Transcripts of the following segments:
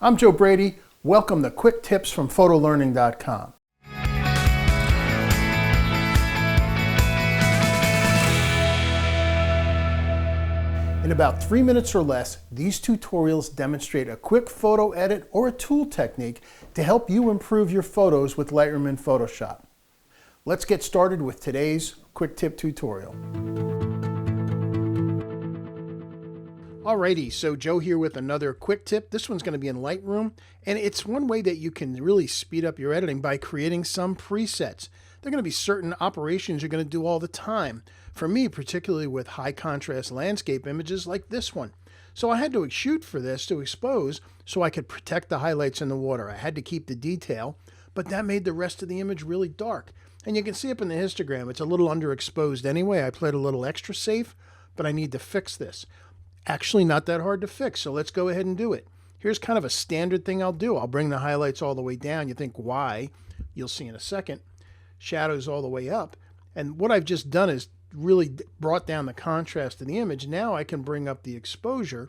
I'm Joe Brady. Welcome to Quick Tips from PhotoLearning.com. In about 3 minutes or less, these tutorials demonstrate a quick photo edit or a tool technique to help you improve your photos with Lightroom and Photoshop. Let's get started with today's quick tip tutorial. Alrighty, so Joe here with another quick tip. This one's going to be in Lightroom, and it's one way that you can really speed up your editing by creating some presets. There are going to be certain operations you're going to do all the time. For me, particularly with high contrast landscape images like this one. So I had to shoot for this to expose so I could protect the highlights in the water. I had to keep the detail, but that made the rest of the image really dark. And you can see up in the histogram, it's a little underexposed anyway. I played a little extra safe, but I need to fix this. Actually not that hard to fix, so let's go ahead and do it. Here's kind of a standard thing I'll do. I'll bring the highlights all the way down. You think why? You'll see in a second. Shadows all the way up. And what I've just done is really brought down the contrast of the image. Now I can bring up the exposure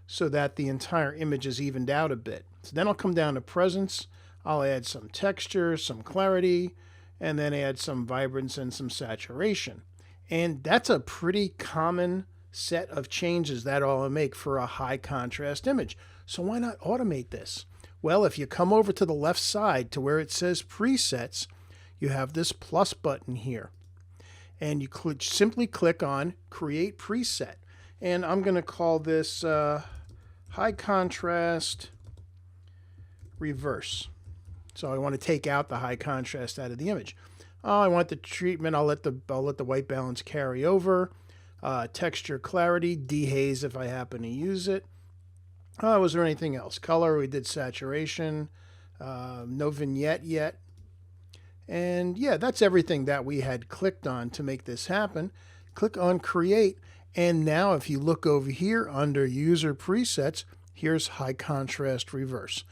so that the entire image is evened out a bit. So then I'll come down to presence. I'll add some texture, some clarity, and then add some vibrance and some saturation. And that's a pretty common set of changes that I'll make for a high contrast image. So why not automate this? Well, if you come over to the left side to where it says presets, you have this plus button here. And you simply click on create preset. And I'm going to call this high contrast reverse. So I want to take out the high contrast out of the image. Oh, I want the treatment. I'll let the white balance carry over. Texture clarity, dehaze if I happen to use it. Was there anything else? Color, we did saturation. No vignette yet. And yeah, that's everything that we had clicked on to make this happen. Click on create. And now if you look over here under user presets, here's high contrast reverse.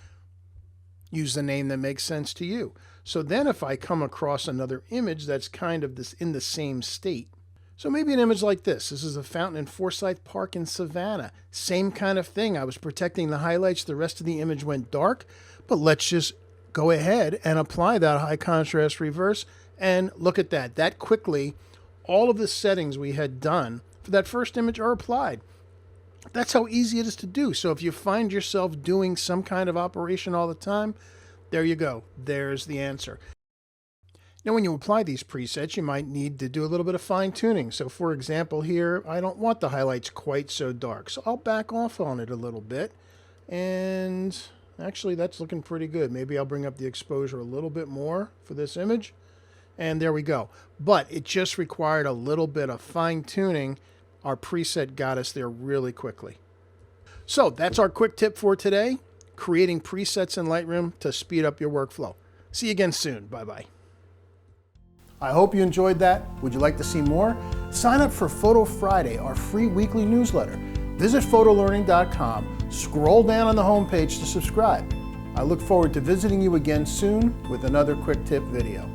Use the name that makes sense to you. So then if I come across another image that's kind of in the same state, so maybe an image like this. This is a fountain in Forsyth Park in Savannah. Same kind of thing. I was protecting the highlights. The rest of the image went dark. But let's just go ahead and apply that high contrast reverse. And look at that. That quickly, all of the settings we had done for that first image are applied. That's how easy it is to do. So if you find yourself doing some kind of operation all the time, there you go. There's the answer. Now, when you apply these presets, you might need to do a little bit of fine tuning. So for example, here, I don't want the highlights quite so dark. So I'll back off on it a little bit. And actually, that's looking pretty good. Maybe I'll bring up the exposure a little bit more for this image. And there we go. But it just required a little bit of fine tuning. Our preset got us there really quickly. So that's our quick tip for today. Creating presets in Lightroom to speed up your workflow. See you again soon. Bye-bye. I hope you enjoyed that. Would you like to see more? Sign up for Photo Friday, our free weekly newsletter. Visit PhotoLearning.com, scroll down on the homepage to subscribe. I look forward to visiting you again soon with another quick tip video.